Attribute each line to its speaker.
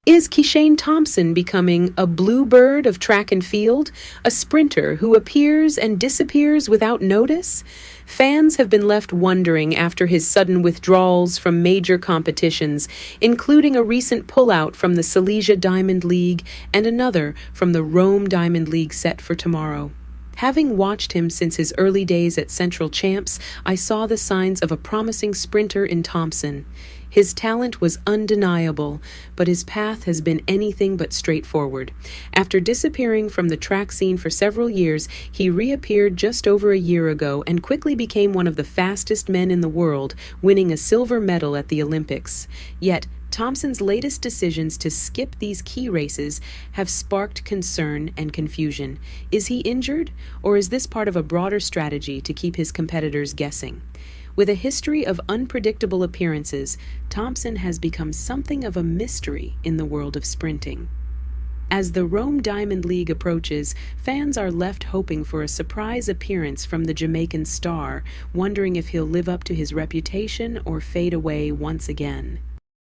Speaker 1: Is Kishane Thompson becoming a bluebird of track and field, a sprinter who appears and disappears without notice? Fans have been left wondering after his sudden withdrawals from major competitions, including a recent pullout from the Silesia Diamond League and another from the Rome Diamond League set for tomorrow. Having watched him since his early days at Central Champs, I saw the signs of a promising sprinter in Thompson. His talent was undeniable, but his path has been anything but straightforward. After disappearing from the track scene for several years, he reappeared just over a year ago and quickly became one of the fastest men in the world, winning a silver medal at the Olympics. Yet, Thompson's latest decisions to skip these key races have sparked concern and confusion. Is he injured, or is this part of a broader strategy to keep his competitors guessing? With a history of unpredictable appearances, Thompson has become something of a mystery in the world of sprinting. As the Rome Diamond League approaches, fans are left hoping for a surprise appearance from the Jamaican star, wondering if he'll live up to his reputation or fade away once again.